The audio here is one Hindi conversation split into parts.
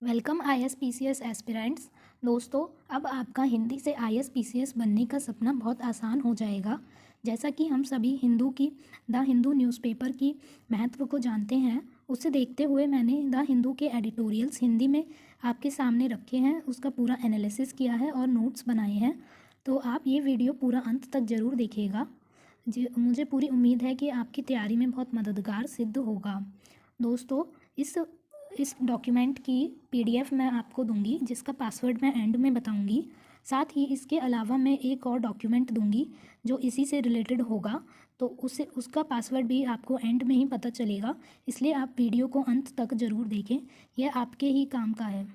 Welcome ISPCS aspirants. दोस्तों, अब आपका हिंदी से ISPCS बनने का सपना बहुत आसान हो जाएगा। जैसा कि हम सभी द हिंदू न्यूज़पेपर की महत्व को जानते हैं, उसे देखते हुए मैंने द हिंदू के एडिटोरियल्स हिंदी में आपके सामने रखे हैं, उसका पूरा एनालिसिस किया है और नोट्स बनाए हैं। तो आप ये वीडियो पूरा अंत तक ज़रूर देखिएगा। मुझे पूरी उम्मीद है कि आपकी तैयारी में बहुत मददगार सिद्ध होगा। दोस्तों, इस डॉक्यूमेंट की PDF मैं आपको दूंगी, जिसका पासवर्ड मैं एंड में बताऊंगी। साथ ही इसके अलावा मैं एक और डॉक्यूमेंट दूंगी जो इसी से रिलेटेड होगा, तो उसका पासवर्ड भी आपको एंड में ही पता चलेगा। इसलिए आप वीडियो को अंत तक ज़रूर देखें, यह आपके ही काम का है।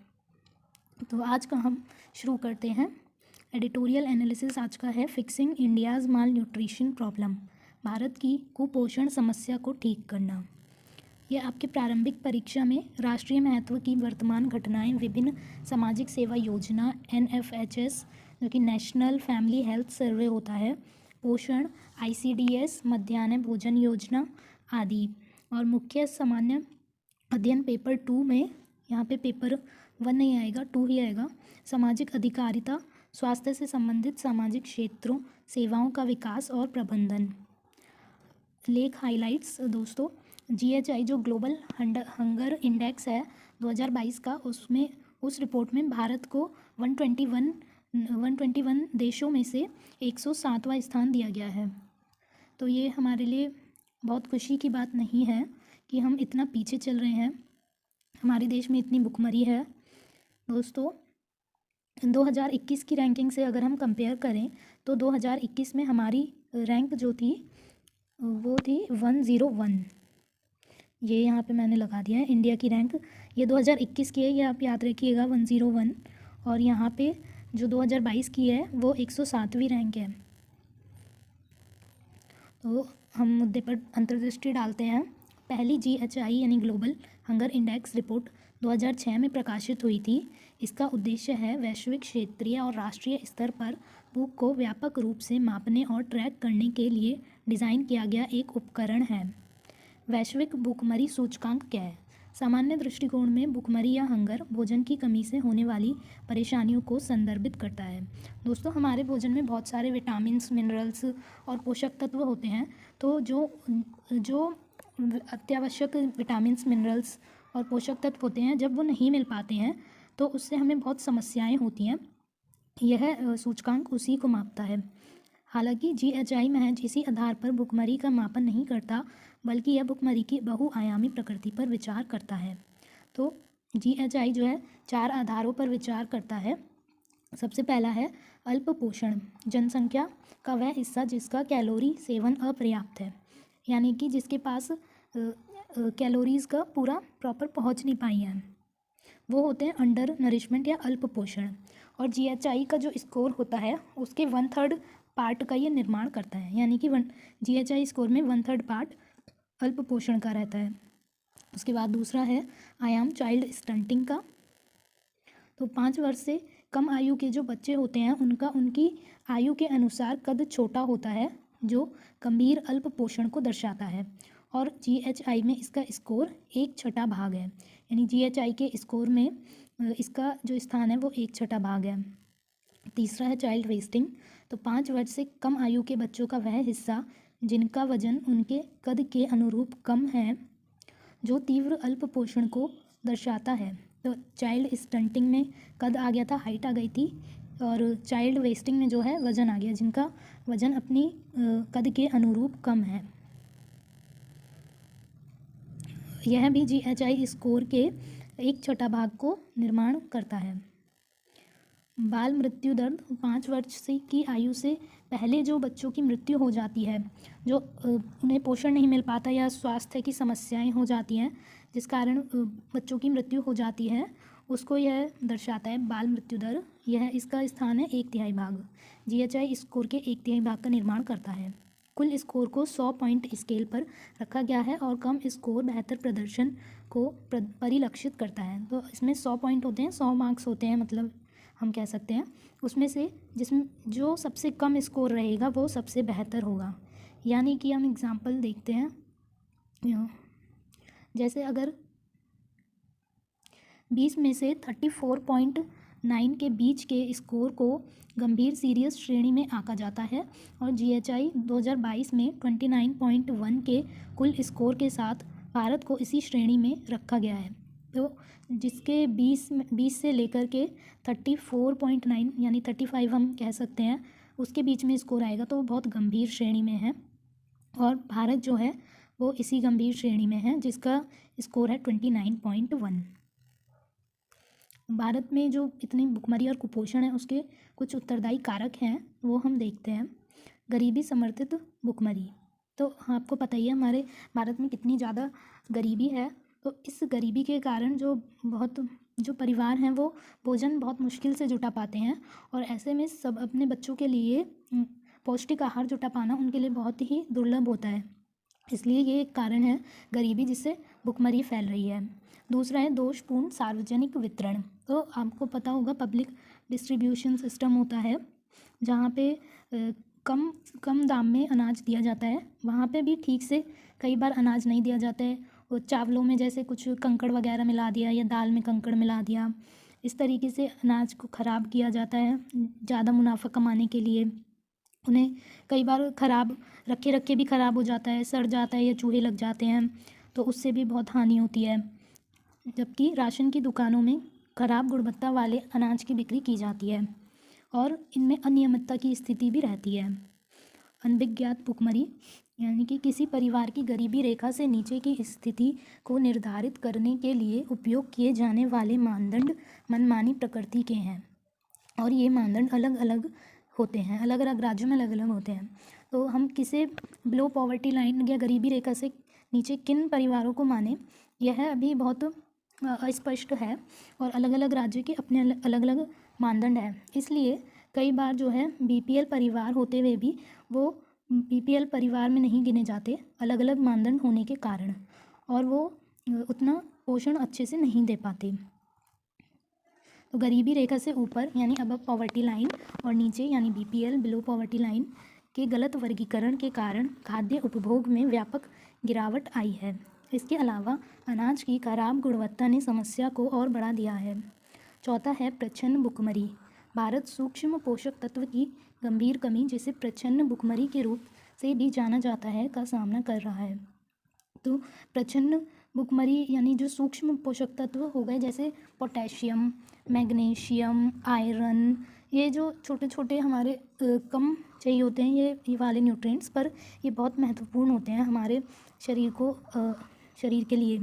तो आज का हम शुरू करते हैं। एडिटोरियल एनालिसिस आज का है फिक्सिंग इंडियाज़ माल न्यूट्रिशन प्रॉब्लम, भारत की कुपोषण समस्या को ठीक करना। यह आपके प्रारंभिक परीक्षा में राष्ट्रीय महत्व की वर्तमान घटनाएं, विभिन्न सामाजिक सेवा योजना NFHS जो कि नेशनल फैमिली हेल्थ सर्वे होता है, पोषण, ICDS मध्याह्न भोजन योजना आदि। और मुख्य सामान्य अध्ययन पेपर 2 में, यहाँ पे पेपर 1 नहीं आएगा, 2 ही आएगा। सामाजिक अधिकारिता, स्वास्थ्य से संबंधित सामाजिक क्षेत्रों, सेवाओं का विकास और प्रबंधन। लेख हाइलाइट्स। दोस्तों, GHI जो ग्लोबल हंगर इंडेक्स है 2022 का, उस रिपोर्ट में भारत को 121 देशों में से 107वां स्थान दिया गया है। तो ये हमारे लिए बहुत खुशी की बात नहीं है कि हम इतना पीछे चल रहे हैं, हमारे देश में इतनी भुखमरी है। दोस्तों, 2021 की रैंकिंग से अगर हम कंपेयर करें तो 2021 में हमारी रैंक जो थी वो थी 101। ये यहाँ पे मैंने लगा दिया है इंडिया की रैंक। ये 2021 की है, ये आप याद रखिएगा 101। और यहाँ पे जो 2022 की है वो 107वीं रैंक है। तो हम मुद्दे पर अंतर्दृष्टि डालते हैं। पहली GHI यानी ग्लोबल हंगर इंडेक्स रिपोर्ट 2006 में प्रकाशित हुई थी। इसका उद्देश्य है वैश्विक, क्षेत्रीय और राष्ट्रीय स्तर पर भूख को व्यापक रूप से मापने और ट्रैक करने के लिए डिज़ाइन किया गया एक उपकरण है। वैश्विक भूखमरी सूचकांक क्या है? सामान्य दृष्टिकोण में भूखमरी या हंगर भोजन की कमी से होने वाली परेशानियों को संदर्भित करता है। दोस्तों, हमारे भोजन में बहुत सारे विटामिन्स, मिनरल्स और पोषक तत्व होते हैं। तो जो अत्यावश्यक विटामिन्स, मिनरल्स और पोषक तत्व होते हैं, जब वो नहीं मिल पाते हैं तो उससे हमें बहुत समस्याएं होती हैं। यह सूचकांक उसी को मापता है। हालांकि GHI महज इसी आधार पर भुखमरी का मापन नहीं करता, बल्कि यह भुखमरी की बहुआयामी प्रकृति पर विचार करता है। तो GHI जो है 4 आधारों पर विचार करता है। सबसे पहला है अल्प पोषण, जनसंख्या का वह हिस्सा जिसका कैलोरी सेवन अपर्याप्त है, यानी कि जिसके पास कैलोरीज़ का पूरा प्रॉपर पहुंच नहीं पाई है, वो होते हैं अंडर नरिशमेंट या अल्प पोषण। और GHI का जो स्कोर होता है उसके 1/3 पार्ट का ये निर्माण करता है, यानी कि GHI स्कोर में 1/3 पार्ट अल्प पोषण का रहता है। उसके बाद दूसरा है आयाम चाइल्ड स्टंटिंग का। तो 5 वर्ष से कम आयु के जो बच्चे होते हैं उनकी आयु के अनुसार कद छोटा होता है, जो गंभीर अल्प पोषण को दर्शाता है। और GHI में इसका स्कोर 1/6 भाग है, यानी GHI के स्कोर में इसका जो स्थान है वो 1/6 भाग है। तीसरा है चाइल्ड वेस्टिंग। तो 5 वर्ष से कम आयु के बच्चों का वह हिस्सा जिनका वजन उनके कद के अनुरूप कम है, जो तीव्र अल्प पोषण को दर्शाता है। तो चाइल्ड स्टंटिंग में कद आ गया था, हाइट आ गई थी, और चाइल्ड वेस्टिंग में जो है वजन आ गया, जिनका वजन अपनी कद के अनुरूप कम है। यह भी GHI स्कोर के 1/6 भाग को निर्माण करता है। बाल मृत्यु दर, 5 वर्ष से की आयु से पहले जो बच्चों की मृत्यु हो जाती है, जो उन्हें पोषण नहीं मिल पाता या स्वास्थ्य की समस्याएं हो जाती हैं जिस कारण बच्चों की मृत्यु हो जाती है, उसको यह दर्शाता है बाल मृत्यु दर। यह इसका स्थान है 1/3 भाग। GHI स्कोर के 1/3 भाग का निर्माण करता है। कुल स्कोर को 100 पॉइंट स्केल पर रखा गया है और कम स्कोर बेहतर प्रदर्शन को परिलक्षित करता है। तो इसमें 100 पॉइंट होते हैं, 100 मार्क्स होते हैं, मतलब हम कह सकते हैं। उसमें से जिसमें जो सबसे कम स्कोर रहेगा वो सबसे बेहतर होगा। यानी कि हम एग्जांपल देखते हैं, जैसे अगर 20 में से 34.9 के बीच के स्कोर को गंभीर सीरियस श्रेणी में आंका जाता है और GHI 2022 में 29.1 के कुल स्कोर के साथ भारत को इसी श्रेणी में रखा गया है। तो जिसके 20 से लेकर के 34.9 यानी 35 हम कह सकते हैं, उसके बीच में स्कोर आएगा तो वो बहुत गंभीर श्रेणी में है और भारत जो है वो इसी गंभीर श्रेणी में है जिसका स्कोर है 29.1। भारत में जो इतनी भुखमरी और कुपोषण है उसके कुछ उत्तरदायी कारक हैं वो हम देखते हैं। गरीबी समर्थित भुखमरी, तो आपको पता ही है हमारे भारत में कितनी ज़्यादा गरीबी है। तो इस गरीबी के कारण जो परिवार हैं वो भोजन बहुत मुश्किल से जुटा पाते हैं और ऐसे में सब अपने बच्चों के लिए पौष्टिक आहार जुटा पाना उनके लिए बहुत ही दुर्लभ होता है। इसलिए ये एक कारण है गरीबी जिससे भुखमरी फैल रही है। दूसरा है दोषपूर्ण सार्वजनिक वितरण। तो आपको पता होगा पब्लिक डिस्ट्रीब्यूशन सिस्टम होता है जहाँ पे कम दाम में अनाज दिया जाता है, वहाँ पे भी ठीक से कई बार अनाज नहीं दिया जाता है। वो चावलों में जैसे कुछ कंकड़ वगैरह मिला दिया या दाल में कंकड़ मिला दिया, इस तरीके से अनाज को ख़राब किया जाता है ज़्यादा मुनाफा कमाने के लिए। उन्हें कई बार ख़राब रखे भी ख़राब हो जाता है, सड़ जाता है या चूहे लग जाते हैं, तो उससे भी बहुत हानि होती है। जबकि राशन की दुकानों में ख़राब गुणवत्ता वाले अनाज की बिक्री की जाती है और इनमें अनियमितता की स्थिति भी रहती है। अनभिज्ञात भुखमरी यानी कि किसी परिवार की गरीबी रेखा से नीचे की स्थिति को निर्धारित करने के लिए उपयोग किए जाने वाले मानदंड मनमानी प्रकृति के हैं और ये मानदंड अलग अलग होते हैं, अलग अलग राज्यों में अलग अलग होते हैं। तो हम किसे बिलो पॉवर्टी लाइन या गरीबी रेखा से नीचे किन परिवारों को माने, यह अभी बहुत अस्पष्ट है और अलग अलग राज्यों के अपने अलग अलग मानदंड हैं। इसलिए कई बार जो है BPL परिवार होते हुए भी वो BPL परिवार में नहीं गिने जाते, अलग अलग मानदंड होने के कारण, और वो उतना पोषण अच्छे से नहीं दे पाते। तो गरीबी रेखा से ऊपर यानी अबव पॉवर्टी लाइन और नीचे यानी BPL बिलो पॉवर्टी लाइन के गलत वर्गीकरण के कारण खाद्य उपभोग में व्यापक गिरावट आई है। इसके अलावा अनाज की खराब गुणवत्ता ने समस्या को और बढ़ा दिया है। चौथा है प्रच्छन्न भुखमरी। भारत सूक्ष्म पोषक तत्व की गंभीर कमी, जिसे प्रच्छन्न भुखमरी के रूप से भी जाना जाता है, का सामना कर रहा है। तो प्रच्छन्न भुखमरी यानी जो सूक्ष्म पोषक तत्व हो गए जैसे पोटेशियम, मैग्नीशियम, आयरन, ये जो छोटे छोटे हमारे कम चाहिए होते हैं ये वाले न्यूट्रिएंट्स, पर ये बहुत महत्वपूर्ण होते हैं हमारे शरीर के लिए।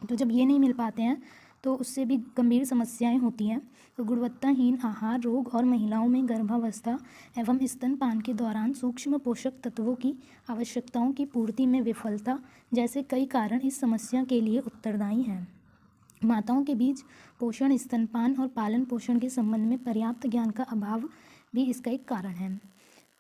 तो जब ये नहीं मिल पाते हैं तो उससे भी गंभीर समस्याएं होती हैं। तो गुणवत्ताहीन आहार, रोग और महिलाओं में गर्भावस्था एवं स्तनपान के दौरान सूक्ष्म पोषक तत्वों की आवश्यकताओं की पूर्ति में विफलता जैसे कई कारण इस समस्या के लिए उत्तरदायी हैं। माताओं के बीच पोषण, स्तनपान और पालन पोषण के संबंध में पर्याप्त ज्ञान का अभाव भी इसका एक कारण है।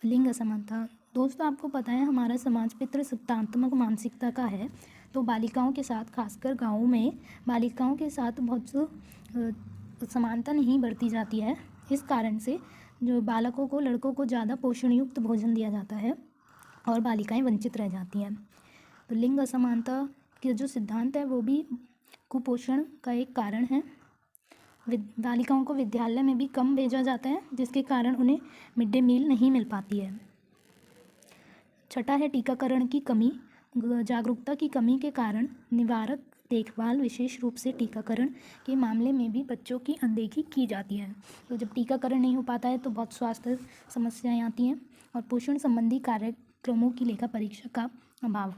लिंग असमानता। दोस्तों, आपको पता है हमारा समाज पितृसत्तात्मक मानसिकता का है, तो बालिकाओं के साथ, खासकर गाँवों में बालिकाओं के साथ बहुत समानता नहीं बरती जाती है। इस कारण से जो बालकों को, लड़कों को ज़्यादा पोषण युक्त भोजन दिया जाता है और बालिकाएं वंचित रह जाती हैं। तो लिंग असमानता के जो सिद्धांत है वो भी कुपोषण का एक कारण है। बालिकाओं को विद्यालय में भी कम भेजा जाता है जिसके कारण उन्हें मिड डे मील नहीं मिल पाती है। छठा है टीकाकरण की कमी। जागरूकता की कमी के कारण निवारक देखभाल, विशेष रूप से टीकाकरण के मामले में भी बच्चों की अनदेखी की जाती है। तो जब टीकाकरण नहीं हो पाता है तो बहुत स्वास्थ्य समस्याएं आती हैं और पोषण संबंधी कार्यक्रमों की लेखा परीक्षा का अभाव।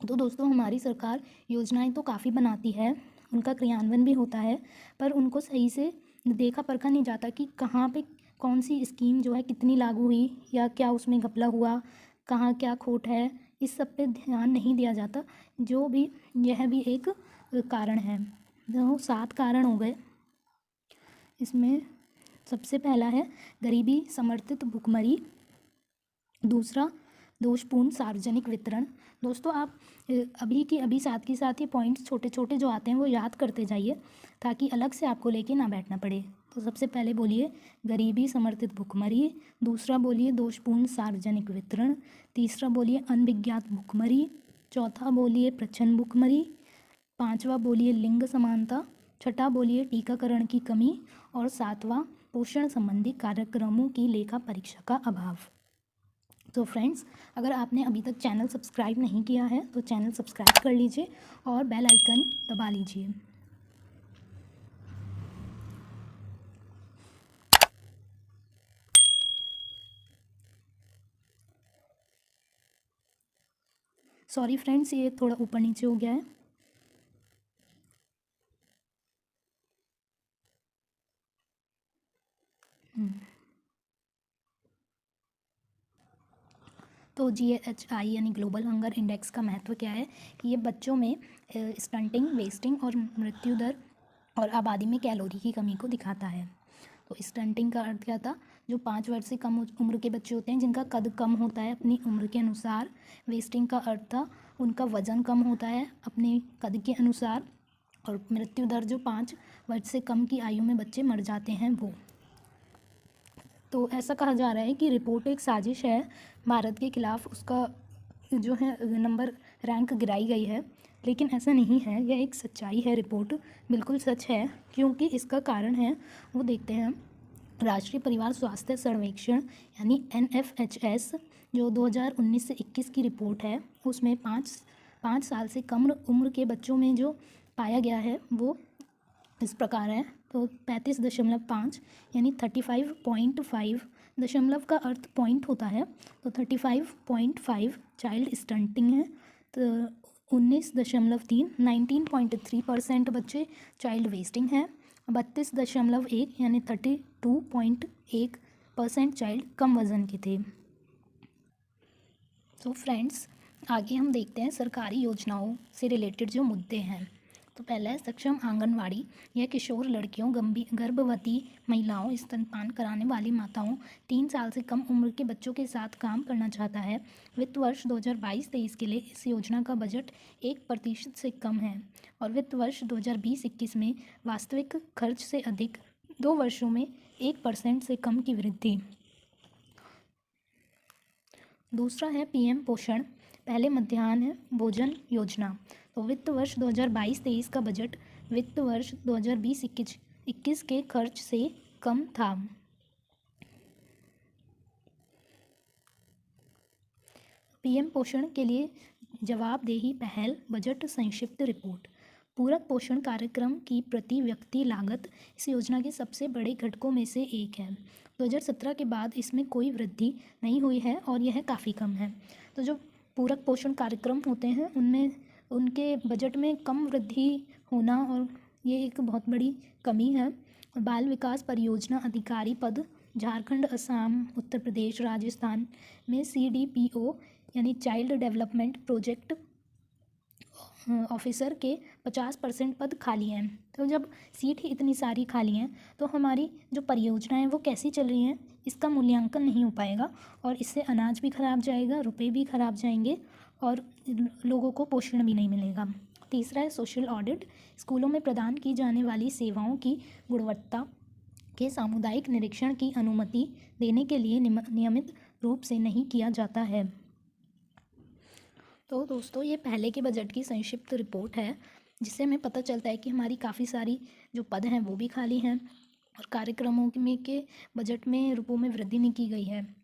तो दोस्तों, हमारी सरकार योजनाएं तो काफ़ी बनाती है, उनका क्रियान्वयन भी होता है, पर उनको सही से देखा परखा नहीं जाता कि कहाँ पे कौन सी स्कीम जो है कितनी लागू हुई या क्या उसमें घपला हुआ, कहाँ क्या खोट है, इस सब पे ध्यान नहीं दिया जाता। जो भी यह भी एक कारण है। तो 7 कारण हो गए। इसमें सबसे पहला है गरीबी समर्थित भुखमरी। दूसरा, दोषपूर्ण सार्वजनिक वितरण। दोस्तों, आप अभी की अभी साथ के साथ ये पॉइंट्स छोटे छोटे जो आते हैं वो याद करते जाइए ताकि अलग से आपको लेके ना बैठना पड़े। तो सबसे पहले बोलिए गरीबी समर्थित भुखमरी, दूसरा बोलिए दोषपूर्ण सार्वजनिक वितरण, तीसरा बोलिए अनभिज्ञात भुखमरी, चौथा बोलिए प्रच्छन्न भुखमरी, पांचवा बोलिए लिंग समानता, छठा बोलिए टीकाकरण की कमी, और सातवां पोषण संबंधी कार्यक्रमों की लेखा परीक्षा का अभाव। तो फ्रेंड्स, अगर आपने अभी तक चैनल सब्सक्राइब नहीं किया है तो चैनल सब्सक्राइब कर लीजिए और बेल आइकन दबा लीजिए। सॉरी फ्रेंड्स, ये थोड़ा ऊपर नीचे हो गया है। तो GHI यानी ग्लोबल हंगर इंडेक्स का महत्व क्या है कि ये बच्चों में स्टंटिंग, वेस्टिंग और मृत्यु दर और आबादी में कैलोरी की कमी को दिखाता है। तो स्टंटिंग का अर्थ क्या था, जो 5 वर्ष से कम उम्र के बच्चे होते हैं जिनका कद कम होता है अपनी उम्र के अनुसार। वेस्टिंग का अर्थ था उनका वज़न कम होता है अपने कद के अनुसार। और मृत्यु दर, जो 5 वर्ष से कम की आयु में बच्चे मर जाते हैं वो। तो ऐसा कहा जा रहा है कि रिपोर्ट एक साजिश है, भारत के खिलाफ उसका जो है नंबर रैंक गिराई गई है, लेकिन ऐसा नहीं है, यह एक सच्चाई है। रिपोर्ट बिल्कुल सच है, क्योंकि इसका कारण है वो देखते हैं। राष्ट्रीय परिवार स्वास्थ्य सर्वेक्षण यानी NFHS जो 2019 से 21 की रिपोर्ट है, उसमें 5 साल से कम उम्र के बच्चों में जो पाया गया है वो इस प्रकार है। तो 35.5 यानी 35.5, दशमलव का अर्थ पॉइंट होता है, तो 35.5 चाइल्ड स्टंटिंग है। तो 19.3 19.3% बच्चे चाइल्ड वेस्टिंग है। 32.1 यानी 32.1% चाइल्ड कम वज़न के थे। तो फ्रेंड्स, आगे हम देखते हैं सरकारी योजनाओं से रिलेटेड जो मुद्दे हैं। तो पहला है सक्षम आंगनवाड़ी। यह किशोर लड़कियों, गर्भवती महिलाओं, स्तनपान कराने वाली माताओं, 3 साल से कम उम्र के बच्चों के साथ काम करना चाहता है। वित्त वर्ष 2022-23 के लिए इस योजना का बजट 1% से कम है और वित्त वर्ष 2020-21 में वास्तविक खर्च से अधिक, 2 वर्षों में 1% से कम की वृद्धि। दूसरा है PM पोषण पहले मध्याह्न भोजन योजना। तो वित्त वर्ष 2022-23 का बजट वित्त वर्ष 2020-21 के खर्च से कम था। PM पोषण के लिए जवाबदेही पहल, बजट संक्षिप्त रिपोर्ट। पूरक पोषण कार्यक्रम की प्रति व्यक्ति लागत इस योजना के सबसे बड़े घटकों में से एक है। 2017 के बाद इसमें कोई वृद्धि नहीं हुई है और यह काफ़ी कम है। तो जो पूरक पोषण कार्यक्रम होते हैं उनमें उनके बजट में कम वृद्धि होना, और ये एक बहुत बड़ी कमी है। बाल विकास परियोजना अधिकारी पद झारखंड, असम, उत्तर प्रदेश, राजस्थान में CDPO यानी चाइल्ड डेवलपमेंट प्रोजेक्ट ऑफिसर के 50% पद खाली हैं। तो जब सीट ही इतनी सारी खाली हैं तो हमारी जो परियोजनाएं हैं वो कैसी चल रही हैं, इसका मूल्यांकन नहीं हो पाएगा और इससे अनाज भी खराब जाएगा, रुपए भी खराब जाएंगे और लोगों को पोषण भी नहीं मिलेगा। तीसरा है सोशल ऑडिट। स्कूलों में प्रदान की जाने वाली सेवाओं की गुणवत्ता के सामुदायिक निरीक्षण की अनुमति देने के लिए नियमित रूप से नहीं किया जाता है। तो दोस्तों, ये पहले के बजट की संक्षिप्त रिपोर्ट है, जिससे हमें पता चलता है कि हमारी काफ़ी सारी जो पद हैं वो भी खाली हैं और कार्यक्रमों में के बजट में रुपयों में वृद्धि नहीं की गई है।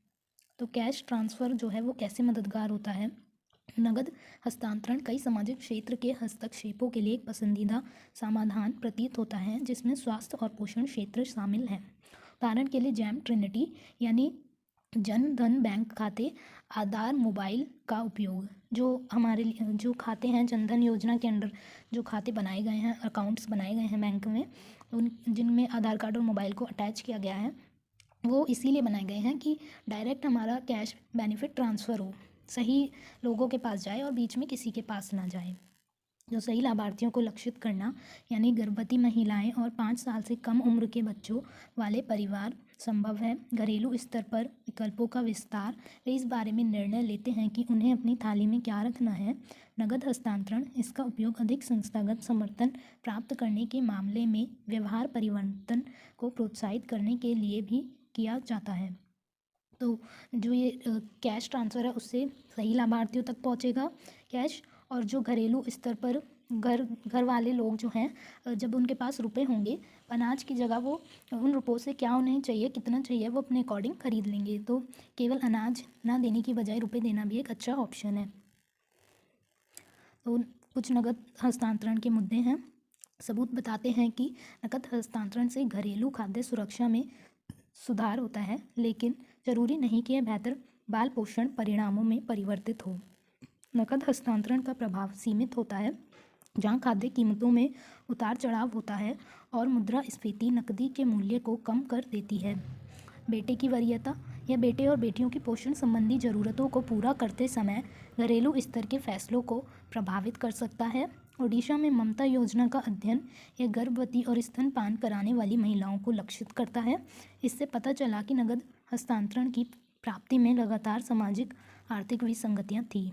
तो कैश ट्रांसफ़र जो है वो कैसे मददगार होता है। नगद हस्तांतरण कई सामाजिक क्षेत्र के हस्तक्षेपों के लिए एक पसंदीदा समाधान प्रतीत होता है, जिसमें स्वास्थ्य और पोषण क्षेत्र शामिल हैं। उदाहरण के लिए जैम ट्रिनिटी यानी जन धन बैंक खाते, आधार मोबाइल का उपयोग। जो हमारे जो खाते हैं जनधन योजना के अंडर जो खाते बनाए गए हैं, अकाउंट्स बनाए गए हैं बैंक में, उन जिनमें आधार कार्ड और मोबाइल को अटैच किया गया है, वो इसीलिए बनाए गए हैं कि डायरेक्ट हमारा कैश बेनिफिट ट्रांसफ़र हो, सही लोगों के पास जाए और बीच में किसी के पास ना जाए। जो सही लाभार्थियों को लक्षित करना यानी गर्भवती महिलाएं और 5 साल से कम उम्र के बच्चों वाले परिवार संभव है। घरेलू स्तर पर विकल्पों का विस्तार, वे इस बारे में निर्णय लेते हैं कि उन्हें अपनी थाली में क्या रखना है। नगद हस्तांतरण, इसका उपयोग अधिक संस्थागत समर्थन प्राप्त करने के मामले में व्यवहार परिवर्तन को प्रोत्साहित करने के लिए भी किया जाता है। तो जो ये कैश ट्रांसफ़र है उससे सही लाभार्थियों तक पहुंचेगा कैश, और जो घरेलू स्तर पर घर वाले लोग जो हैं जब उनके पास रुपए होंगे, अनाज की जगह वो उन रुपयों से क्या उन्हें चाहिए, कितना चाहिए, वो अपने अकॉर्डिंग खरीद लेंगे। तो केवल अनाज ना देने की बजाय रुपए देना भी एक अच्छा ऑप्शन है। तो कुछ नकद हस्तांतरण के मुद्दे हैं। सबूत बताते हैं कि नकद हस्तांतरण से घरेलू खाद्य सुरक्षा में सुधार होता है, लेकिन जरूरी नहीं कि यह बेहतर बाल पोषण परिणामों में परिवर्तित हो। नकद हस्तांतरण का प्रभाव सीमित होता है जहां खाद्य कीमतों में उतार चढ़ाव होता है और मुद्रास्फीति नकदी के मूल्य को कम कर देती है। बेटे की वरीयता, यह बेटे और बेटियों की पोषण संबंधी ज़रूरतों को पूरा करते समय घरेलू स्तर के फैसलों को प्रभावित कर सकता है। ओडिशा में ममता योजना का अध्ययन यह गर्भवती और स्तनपान कराने वाली महिलाओं को लक्षित करता है। इससे पता चला कि नकद हस्तांतरण की प्राप्ति में लगातार सामाजिक आर्थिक विसंगतियाँ थीं।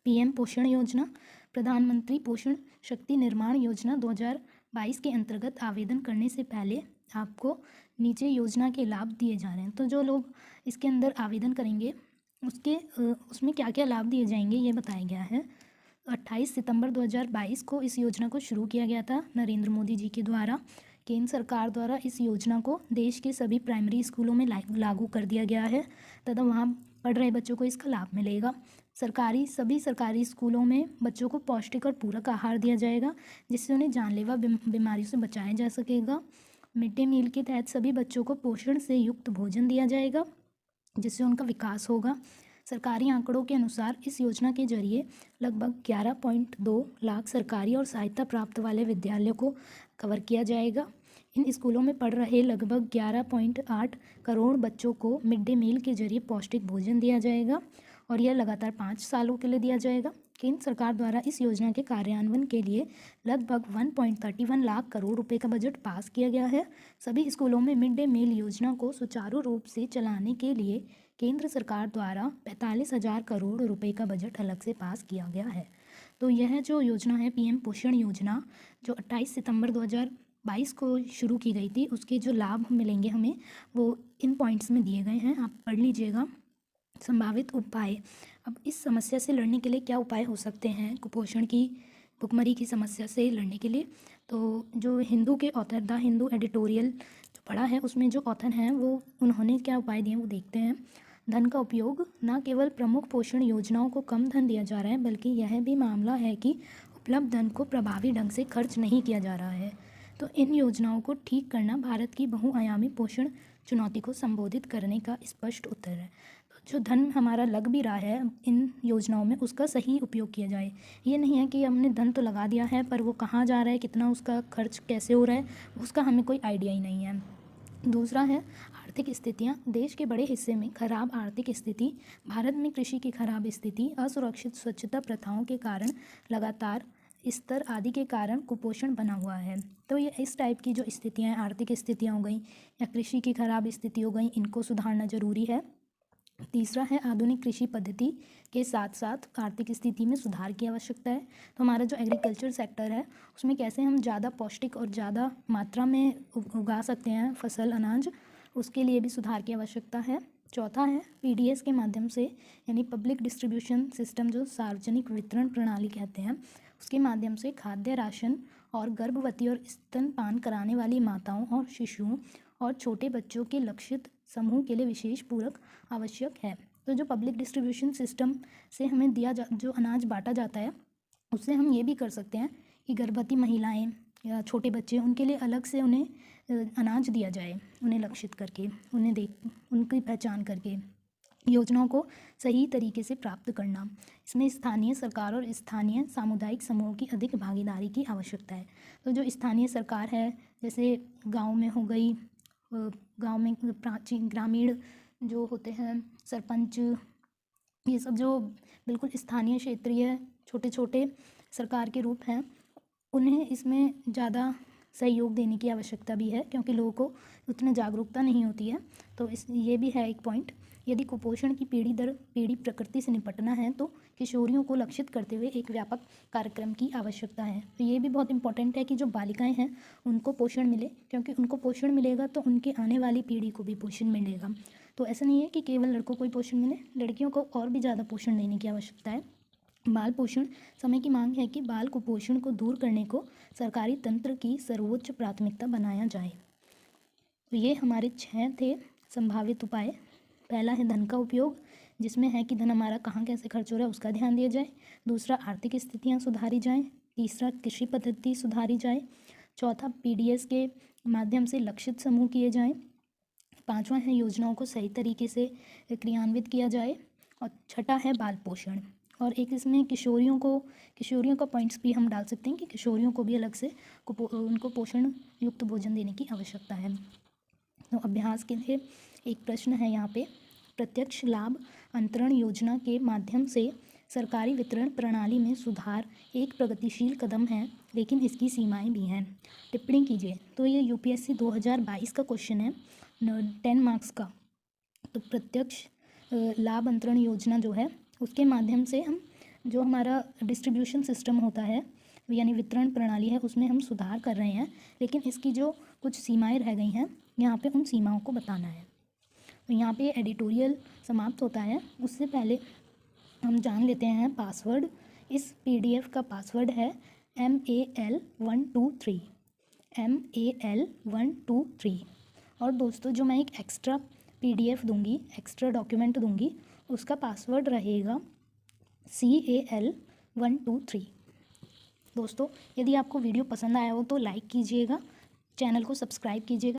पीएम पोषण योजना, प्रधानमंत्री पोषण शक्ति निर्माण योजना 2022 के अंतर्गत आवेदन करने से पहले आपको नीचे योजना के लाभ दिए जा रहे हैं। तो जो लोग इसके अंदर आवेदन करेंगे उसमें क्या क्या लाभ दिए जाएंगे ये बताया गया है। 28 सितंबर 2022 को इस योजना को शुरू किया गया था नरेंद्र मोदी जी के द्वारा। केंद्र सरकार द्वारा इस योजना को देश के सभी प्राइमरी स्कूलों में लागू कर दिया गया है तथा वहाँ पढ़ रहे बच्चों को इसका लाभ मिलेगा। सभी सरकारी स्कूलों में बच्चों को पौष्टिक और पूरक आहार दिया जाएगा जिससे उन्हें जानलेवा बीमारियों से बचाया जा सकेगा। मिड डे मील के तहत सभी बच्चों को पोषण से युक्त भोजन दिया जाएगा जिससे उनका विकास होगा। सरकारी आंकड़ों के अनुसार इस योजना के जरिए लगभग 11.2 लाख सरकारी और सहायता प्राप्त वाले विद्यालयों को कवर किया जाएगा। इन स्कूलों में पढ़ रहे लगभग 11.8 करोड़ बच्चों को मिड डे मील के जरिए पौष्टिक भोजन दिया जाएगा और यह लगातार 5 सालों के लिए दिया जाएगा। केंद्र सरकार द्वारा इस योजना के कार्यान्वयन के लिए लगभग 1.31 लाख करोड़ रुपए का बजट पास किया गया है। सभी स्कूलों में मिड डे मील योजना को सुचारू रूप से चलाने के लिए केंद्र सरकार द्वारा 45,000 करोड़ रुपए का बजट अलग से पास किया गया है। तो यह जो योजना है पीएम पोषण योजना जो 28 सितंबर 2022 को शुरू की गई थी, उसके जो लाभ मिलेंगे हमें वो इन पॉइंट्स में दिए गए हैं, आप पढ़ लीजिएगा। संभावित उपाय, अब इस समस्या से लड़ने के लिए क्या उपाय हो सकते हैं कुपोषण की भुखमरी की समस्या से लड़ने के लिए। तो जो हिंदू के ऑथर द हिंदू एडिटोरियल जो पढ़ा है उसमें जो ऑथर हैं वो उन्होंने क्या उपाय दिए वो देखते हैं। धन का उपयोग, न केवल प्रमुख पोषण योजनाओं को कम धन दिया जा रहा है बल्कि यह भी मामला है कि उपलब्ध धन को प्रभावी ढंग से खर्च नहीं किया जा रहा है। तो इन योजनाओं को ठीक करना भारत की बहुआयामी पोषण चुनौती को संबोधित करने का स्पष्ट उत्तर है। तो जो धन हमारा लग भी रहा है इन योजनाओं में उसका सही उपयोग किया जाए। ये नहीं है कि हमने धन तो लगा दिया है पर वो कहाँ जा रहा है, कितना उसका खर्च कैसे हो रहा है, उसका हमें कोई आइडिया ही नहीं है। दूसरा है आर्थिक स्थितियाँ। देश के बड़े हिस्से में खराब आर्थिक स्थिति, भारत में कृषि की खराब स्थिति, असुरक्षित स्वच्छता प्रथाओं के कारण लगातार स्तर आदि के कारण कुपोषण बना हुआ है। तो ये इस टाइप की जो स्थितियाँ आर्थिक स्थितियाँ हो गई या कृषि की खराब स्थिति हो गई, इनको सुधारना जरूरी है। तीसरा है आधुनिक कृषि पद्धति के साथ साथ आर्थिक स्थिति में सुधार की आवश्यकता है। तो हमारा जो एग्रीकल्चर सेक्टर है उसमें कैसे हम ज़्यादा पौष्टिक और ज़्यादा मात्रा में उगा सकते हैं फसल अनाज, उसके लिए भी सुधार की आवश्यकता है। चौथा है पीडीएस के माध्यम से यानी पब्लिक डिस्ट्रीब्यूशन सिस्टम जो सार्वजनिक वितरण प्रणाली कहते हैं, उसके माध्यम से खाद्य राशन और गर्भवती और स्तनपान कराने वाली माताओं और शिशुओं और छोटे बच्चों के लक्षित समूह के लिए विशेष पूरक आवश्यक है। तो जो पब्लिक डिस्ट्रीब्यूशन सिस्टम से हमें जो अनाज बांटा जाता है उससे हम ये भी कर सकते हैं कि गर्भवती महिलाएं या छोटे बच्चे उनके लिए अलग से उन्हें अनाज दिया जाए, उन्हें लक्षित करके, उनकी पहचान करके योजनाओं को सही तरीके से प्राप्त करना। इसमें स्थानीय सरकार और स्थानीय सामुदायिक समूहों की अधिक भागीदारी की आवश्यकता है। तो जो स्थानीय सरकार है जैसे गांव में हो गई, गांव में प्राचीन ग्रामीण जो होते हैं सरपंच, ये सब जो बिल्कुल स्थानीय क्षेत्रीय छोटे छोटे सरकार के रूप हैं, उन्हें इसमें ज़्यादा सहयोग देने की आवश्यकता भी है क्योंकि लोगों को उतना जागरूकता नहीं होती है। तो ये भी है एक पॉइंट। यदि कुपोषण की पीढ़ी दर पीढ़ी प्रकृति से निपटना है तो किशोरियों को लक्षित करते हुए एक व्यापक कार्यक्रम की आवश्यकता है। तो ये भी बहुत इंपॉर्टेंट है कि जो बालिकाएं हैं उनको पोषण मिले, क्योंकि उनको पोषण मिलेगा तो उनके आने वाली पीढ़ी को भी पोषण मिलेगा। तो ऐसा नहीं है कि केवल लड़कों को ही पोषण मिले, लड़कियों को और भी ज़्यादा पोषण देने की आवश्यकता है। बाल पोषण। समय की मांग है कि बाल कुपोषण को दूर करने को सरकारी तंत्र की सर्वोच्च प्राथमिकता बनाया जाए। तो ये हमारे 6 थे संभावित उपाय। पहला है धन का उपयोग, जिसमें है कि धन हमारा कहाँ कैसे खर्च हो रहा है उसका ध्यान दिया जाए। दूसरा, आर्थिक स्थितियाँ सुधारी जाएँ। तीसरा, कृषि पद्धति सुधारी जाए। चौथा, पीडीएस के माध्यम से लक्षित समूह किए जाएँ। पांचवा है योजनाओं को सही तरीके से क्रियान्वित किया जाए। और छठा है बाल पोषण। और एक इसमें किशोरियों का पॉइंट्स भी हम डाल सकते हैं कि किशोरियों को भी अलग से उनको पोषण युक्त भोजन देने की आवश्यकता है। तो अभ्यास के लिए एक प्रश्न है यहाँ पे, प्रत्यक्ष लाभ अंतरण योजना के माध्यम से सरकारी वितरण प्रणाली में सुधार एक प्रगतिशील कदम है, लेकिन इसकी सीमाएं भी हैं। टिप्पणी कीजिए। तो ये यूपीएससी 2022 का क्वेश्चन है, 10 मार्क्स का। तो प्रत्यक्ष लाभ अंतरण योजना जो है उसके माध्यम से हम जो हमारा डिस्ट्रीब्यूशन सिस्टम होता है यानी वितरण प्रणाली है उसमें हम सुधार कर रहे हैं, लेकिन इसकी जो कुछ सीमाएं रह गई हैं यहाँ पे उन सीमाओं को बताना है। तो यहाँ पे एडिटोरियल समाप्त होता है, उससे पहले हम जान लेते हैं पासवर्ड। इस पीडीएफ का पासवर्ड है MAL123 MAL123। और दोस्तों जो मैं एक एक्स्ट्रा पीडीएफ दूंगी, एक्स्ट्रा डॉक्यूमेंट दूंगी, उसका पासवर्ड रहेगा CAL123। दोस्तों यदि आपको वीडियो पसंद आया हो तो लाइक कीजिएगा, चैनल को सब्सक्राइब कीजिएगा।